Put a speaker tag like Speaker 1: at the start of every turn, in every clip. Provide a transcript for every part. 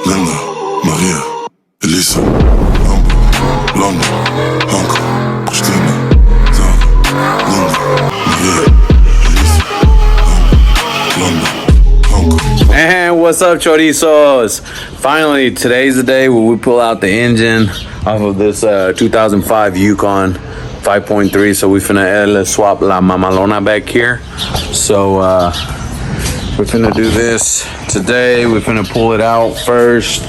Speaker 1: Linda, Maria, Elisa, Amber, London, Hunker, Christina, Zana, Linda, Maria, Elisa, Amber, London, Hunker.
Speaker 2: And what's up, chorizos? Finally, today's the day where we pull out the engine off of this 2005 Yukon 5.3. So we finna swap la mamalona back here. So we're finna do this today. We're finna pull it out first.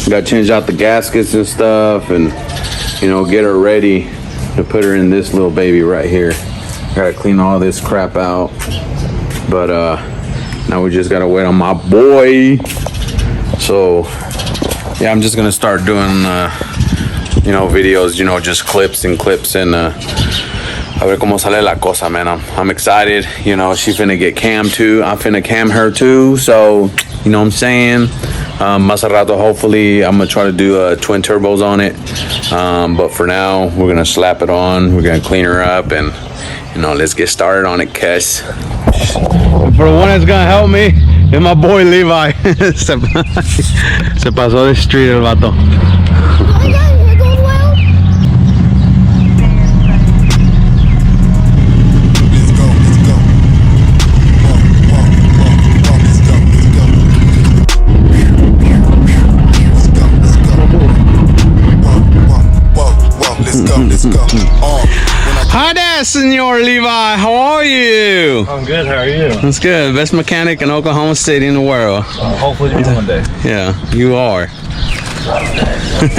Speaker 2: We gotta change out the gaskets and stuff, and you know, get her ready to put her in this little baby right here. Gotta clean all this crap out, but now we just gotta wait on my boy. So yeah, I'm just gonna start doing you know, videos, you know, just clips and a ver cómo sale la cosa, man. I'm excited. You know, she finna get cam too. I'm finna cam her too. So, you know what I'm saying? Más a rato, hopefully, I'm gonna try to do twin turbos on it. But for now, we're gonna slap it on. We're gonna clean her up, and you know, let's get started on it, cuz. For the one that's gonna help me is my boy Levi. Se pasó de street el vato. Hi there, Senor Levi. How are you?
Speaker 3: I'm good. How are you?
Speaker 2: That's good. Best mechanic in Oklahoma City in the world.
Speaker 3: Hopefully one day.
Speaker 2: Yeah, you are.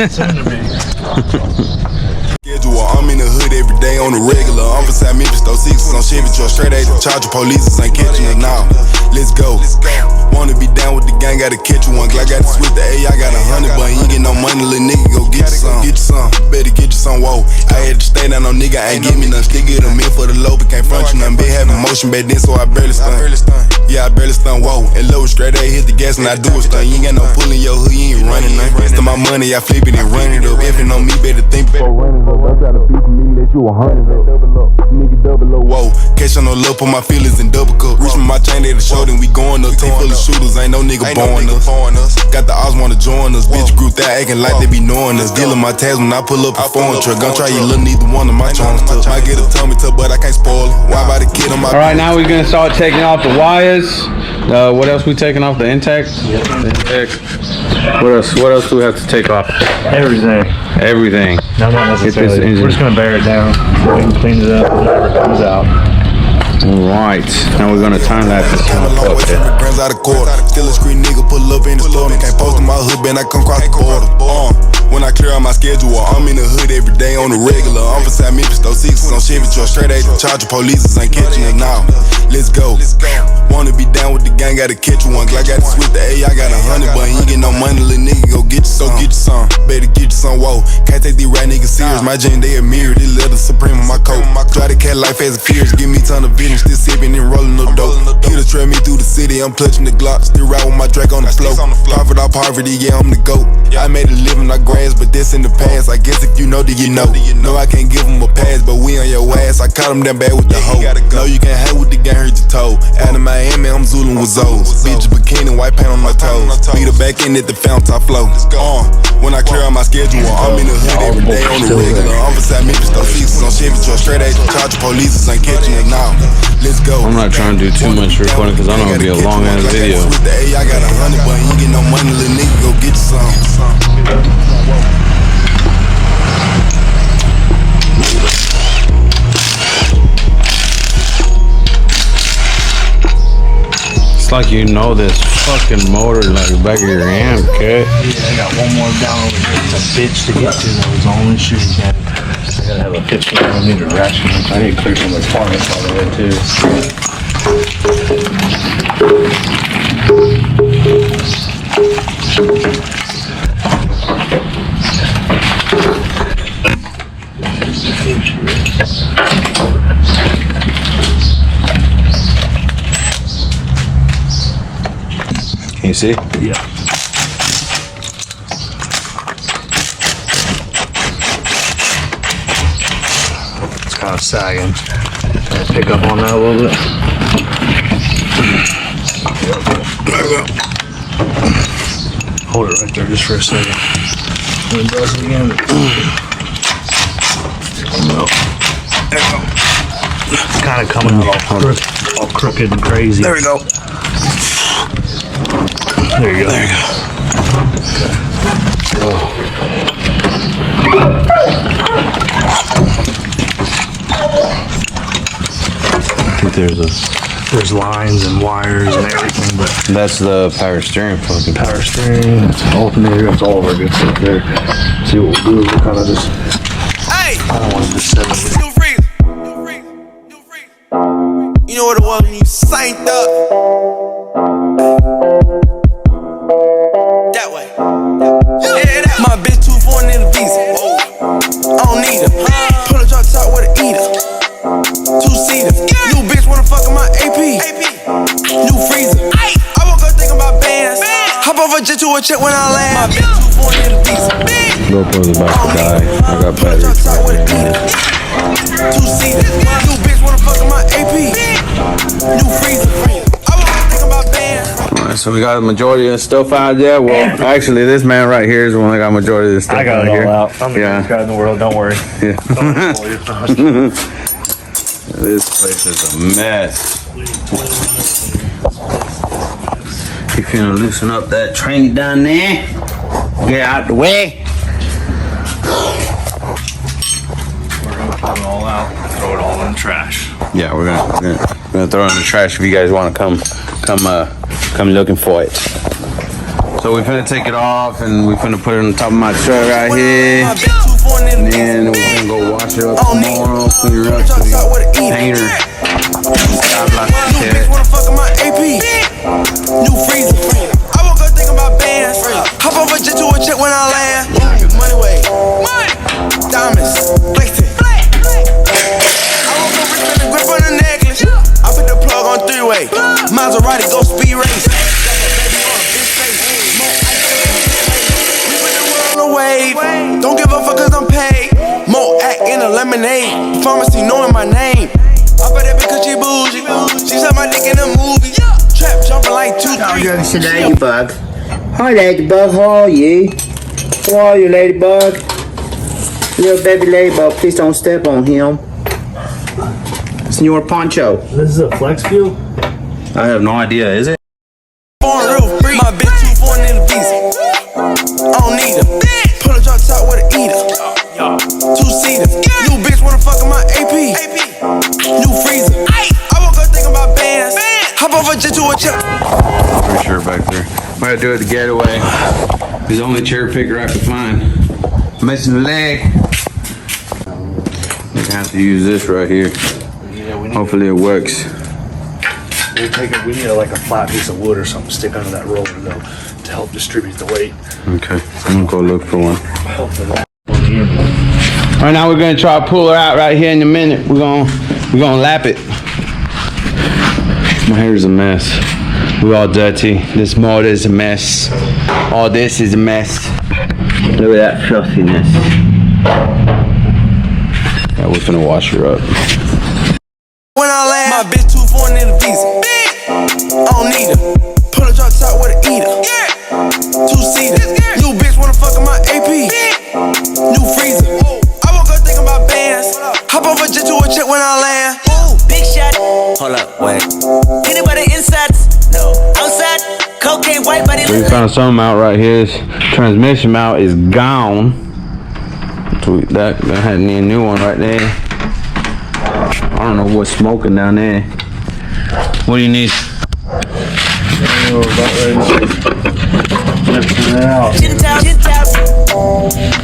Speaker 3: Soon to be.
Speaker 1: I'm in the hood every day on the regular. I'm beside Memphis, those sixes on Chevy truck. Straight A, the charger police ain't catching us now. Let's go. Wanna be down with the gang, gotta catch one. Glock got to switch the A, I got 100, but he ain't get no money, little nigga, go get you some. Get you some, better get you some, whoa. I had to stay down, no nigga ain't give me nothing. Still get them in for the low, but can't front you nothing. Been having motion back then, so I barely stun. Yeah, I barely stun, whoa. And low, straight A, hit the gas and I do a stunt. You ain't got no pull in your hood, you ain't running nothing. Rest of my money, I flip it and run it up. If it on me, better think before running up. I try to beat me, let you 100 up. Nigga double up, whoa. Catch on no love, put my feelings in double cup. Reach my chain at the show, then we going up. Team full of shooters, ain't no nigga born us. Got the odds wanna join us. Bitch group that acting like they be knowing us. Dealing my tags when I pull up a foreign truck. Gon' try you little, neither one of my charms took. I get a tummy tuck, but I can't spoil it. Why about the kid on my.
Speaker 2: Alright, now we're gonna start taking off the wires. What else we taking off? The intake? Yep. What else do we have to take off?
Speaker 3: Everything.
Speaker 2: Everything.
Speaker 3: No, not necessarily. We're just gonna bear it down. We can clean it up whenever it comes out.
Speaker 2: Alright, now we're gonna time lapse this motherfucker.
Speaker 1: Still a street nigga, pull up in the store. Can't post in my hood, man, I come cross the border. When I clear out my schedule, I'm in the hood every day on the regular. I'm beside Memphis, those sixes on Chevy truck. Straight A, the charger police ain't catching us now. Let's go. Wanna be down with the gang, gotta catch one. Glock got to switch the A, I got 100, but he ain't get no money, little nigga, go get you some. Better get you some, whoa. Can't take these rat niggas serious. My jeans, they a mirror, this leather supreme on my coat. Try to cat life as a fears, give me ton of vision, still sipping and rolling up dope. Here to trail me through the city, I'm clutching the Glock, still ride with my Drake on the floor. Profit off poverty, yeah, I'm the GOAT. I made a living, I grass, but this in the past. I guess if you know, then you know. No, I can't give them a pass, but we on your ass. I caught them down bad with the hoe. No, you can't hang with the gang, hurt your toe. Out of Miami, I'm Zooling with Zoes. Bitch, bikini, white paint on my toes. Beat her back in at the fountain, I flow. When I clear out my schedule, I'm in the hood every day on the regular. I'm beside Memphis, those sixes on Chevy truck. Straight A, charger police ain't catching us now. Let's go.
Speaker 2: I'm not trying to do too much recording because I know it'll be a long ass video.
Speaker 1: I got 100, but he ain't get no money, little nigga, go get you some. It's like you know this fucking motor like the back of your hand, okay?
Speaker 3: Yeah, I got one more down over here. It's a bitch to get to though. It's only shooting at it. I gotta have a 15mm ratchet. I need to clear some of the harness all the way too.
Speaker 2: Can you see?
Speaker 3: Yeah. It's kind of sagging. Trying to pick up on that a little bit. Hold it right there just for a second. Let me brush it again. No. There we go. It's kind of coming out all crooked and crazy.
Speaker 1: There we go.
Speaker 3: There you go.
Speaker 1: There you go.
Speaker 3: Oh. I think there's lines and wires and everything, but
Speaker 2: That's the power steering fucking.
Speaker 3: power steering, that's alternator, that's all of our good stuff there. See what we'll do is we'll kind of just,
Speaker 1: Hey!
Speaker 3: I don't want to just set it.
Speaker 1: New freeze. New freeze. New freeze. You know what it was when you synced up? That way. Yeah, that. My bitch too foreign in the visa. I don't need her. Pull a drop top with an eater. Two-seater. New bitch wanna fuck in my AP. New freezer. I woke up thinking about bands. Hop off a jet to a check when I land. My bitch too foreign in the visa.
Speaker 2: GoPro's about to die. I got battery.
Speaker 1: Two-seater. New bitch wanna fuck in my AP. New freezer. I woke up thinking about bands.
Speaker 2: Alright, so we got a majority of the stuff out there. Well, actually, this man right here is the one that got majority of the stuff
Speaker 3: I got
Speaker 2: out
Speaker 3: it
Speaker 2: here.
Speaker 3: all out. I'm the biggest guy in the world, don't worry.
Speaker 2: Yeah.
Speaker 3: Don't worry.
Speaker 2: This place is a mess. You finna loosen up that train down there? Get out the way.
Speaker 3: We're gonna pull it all out, throw it all in the trash.
Speaker 2: Yeah, we're gonna throw it in the trash if you guys want to come looking for it. So we're finna take it off and we're finna put it on top of my truck right here. And then we're gonna go wash it up tomorrow, clean it up to the painter.
Speaker 1: New bitch wanna fuck in my AP. New freezer. I woke up thinking about bands. Hop off a jet to a check when I land. Money way. Diamonds. Plated. I woke up with the grip on the necklace. I put the plug on three-way. Maserati go speed race. Wave. Don't give a fuck cause I'm paid. More act in a lemonade. Pharmacy knowing my name. I bet that because she bougie. She said my dick in a movie. Trap jumping like 2, 3.
Speaker 4: It's a ladybug. Hi ladybug, how are you? How are you ladybug? Little baby ladybug, please don't step on him. Senor Poncho.
Speaker 3: This is a flex fuel?
Speaker 2: I have no idea, is it?
Speaker 1: Real free. My bitch too foreign in the visa. I don't need her. Pull a drop top with an eater. Two-seater. New bitch wanna fuck in my AP. New freezer. I woke up thinking about bands. Hop off a jet to a check.
Speaker 2: Pretty sure back there. We're gonna do it the getaway. He's the only cherry picker I could find. Missing a leg. We're gonna have to use this right here.
Speaker 3: Yeah,
Speaker 2: Hopefully it works.
Speaker 3: we need like a flat piece of wood or something to stick under that roller though to help distribute the weight.
Speaker 2: Okay, I'm gonna go look for one.
Speaker 3: Hopefully.
Speaker 2: All right, now we're gonna try to pull her out right here in a minute. We're gonna lap it. My hair's a mess. We're all dirty. This motor is a mess. All this is a mess. Look at that filthiness. Yeah, we're gonna wash her up.
Speaker 1: When I land, my bitch too foreign in the visa. I don't need her. Pull a drop top with an eater. Two-seater. New bitch wanna fuck in my AP. New freezer. I woke up thinking about bands. Hop off a jet to a check when I land.
Speaker 5: Ooh, big shot. Hold up, wait. Anybody insides? No. Outside, cocaine, white body.
Speaker 2: We found something out right here. This transmission mount is gone. So that had me a new one right there. I don't know what's smoking down there. What do you need?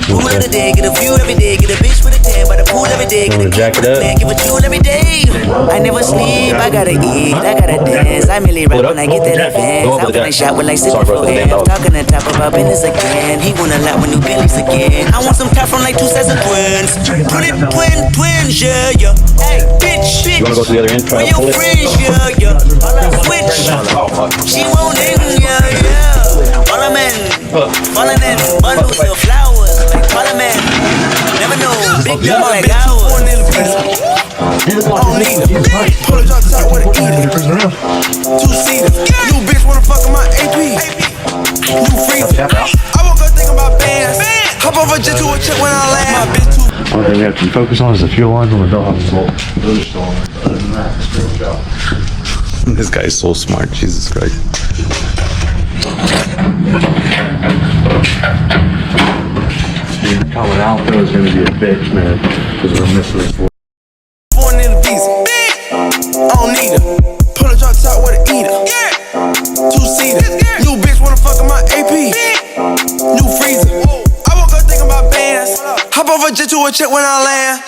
Speaker 5: Pool of the day, get a view every day, get a bitch with a tan by the pool every day, get a
Speaker 2: jack it up?
Speaker 5: man, give a jewel every day. I never sleep, I gotta eat, I gotta dance. I merely rap when I get that advance. I'm gonna shot with like sitting for hands. Talking on top about business again. He wanna lot with new Billies again. I want some top from like 2 sets of twins. Twins, yeah. Hey, bitch.
Speaker 2: You wanna go to the other end?
Speaker 5: Where your friends, yeah. Switch. She won't in, yeah. All I'm in, falling in, bundles of flowers, like Parliament. Never know, big dog like ours.
Speaker 1: I don't need her. Pull a drop top with an eater. Two-seater. New bitch wanna fuck in my AP. New
Speaker 6: freezer. I woke up thinking about bands. Hop over jet to a check when I land. My bitch too.
Speaker 3: One thing we have to focus on is the fuel lines on the belt house bolt. Those are still on. Other than that, it's pretty good job.
Speaker 2: This guy is so smart, Jesus Christ.
Speaker 3: Coming out there is going to be a bitch, man, because we're missing this one.
Speaker 6: Born in a visa. I don't need her. Pull a drop top with an eater. Two-seater. New bitch wanna fuck in my AP. New freezer. I woke up thinking about bands. Hop over jet to a check when I land.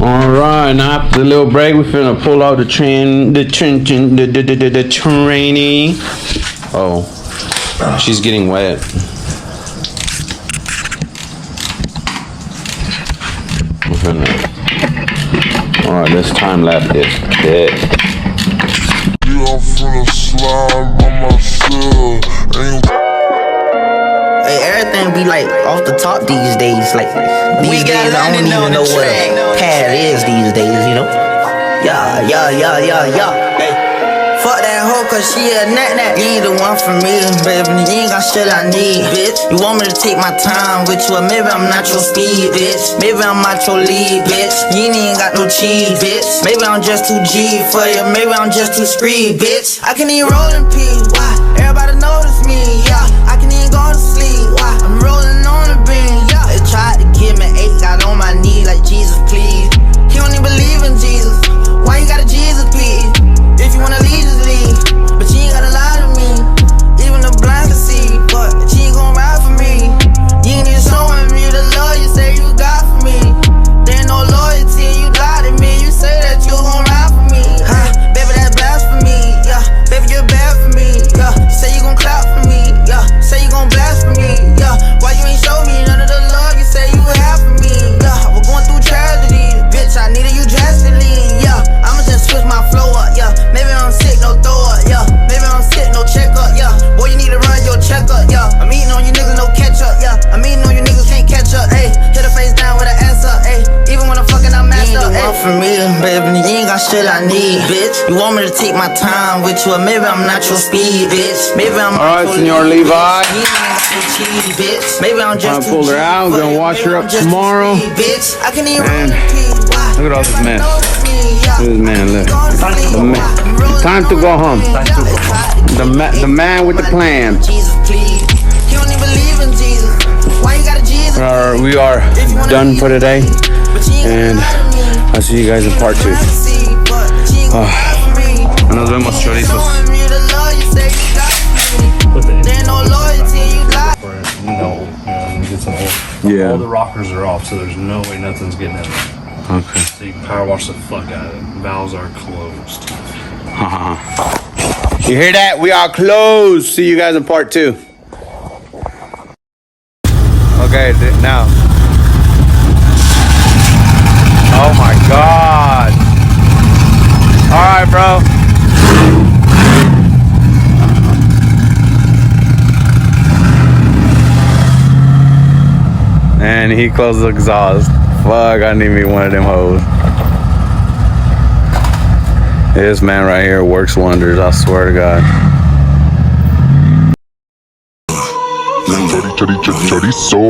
Speaker 2: Alright, now after the little break, we finna pull out the trainee. Oh, she's getting wet. We're finna. Alright, this time lapse is dead.
Speaker 1: I'm finna slide by myself.
Speaker 7: Hey, everything be like off the top these days. Like these days, I don't even know what a pad is these days. You know? Yeah. Fuck that hoe, cause she a nat. You ain't the one for me, baby. You ain't got shit I need, bitch. You want me to take my time with you, or maybe I'm not your speed, bitch. Maybe I'm not your lead, bitch. You ain't got no cheese, bitch. Maybe I'm just too G for you, maybe I'm just too screed, bitch. I can even roll in peace, why? Everybody notice me, yeah. I can even go to sleep, why? I'm rolling on the beam, yeah. They tried to give me 8, got on my knee like Jesus, please. He don't even believe in Jesus. Why you got a Jesus, please? If you wanna leave, just leave. But you ain't gotta lie to me. Even the blind can see, but you ain't gon' ride for me. You ain't even showing me the love you say you got for me. There ain't no loyalty, you lie to me. You say that you gon' ride for me. Baby, that's blasphemy, yeah. Baby, you're bad for me, yeah. Say you gon' clap for me, yeah. Say you gon' blast for me, yeah. Why you ain't show me none of the love you say you have for me, yeah. We're going through tragedy, bitch, I needed you drastically, yeah. I'ma just switch my flow up, yeah. Maybe I'm sick, no throw up, yeah. Maybe I'm sick, no check up, yeah. Boy, you need to run your checkup, yeah. I'm eating on you niggas, no catch up, yeah. I'm eating on you niggas, can't catch up, ayy. Hit her face down with an ass up, ayy. Even when I'm fucking, I'm messed up, ayy. You ain't the one for me, baby. You ain't got shit I need, bitch. You want me to take my time with you, or maybe I'm not your speed, bitch. Maybe I'm
Speaker 2: Alright, Senor Levi.
Speaker 7: Maybe I'm just
Speaker 2: pulled her out, gonna wash her up tomorrow.
Speaker 7: Bitch, I can even
Speaker 2: Man, look at all this mess. Look at this man, look. It's time to go home. The man with the plan. We are done for today, and I'll see you guys in part 2. Nos vemos, chorizos. Yeah.
Speaker 3: All the rockers are off, so there's no way nothing's getting in there.
Speaker 2: Okay.
Speaker 3: So you can power wash the fuck out of it. Valves are closed.
Speaker 2: You hear that? We are closed. See you guys in part 2. Okay, now. Oh my God. All right, bro. And he closed the exhaust. Fuck, I need me one of them hoes. This man right here works wonders, I swear to God.
Speaker 1: Chorizo.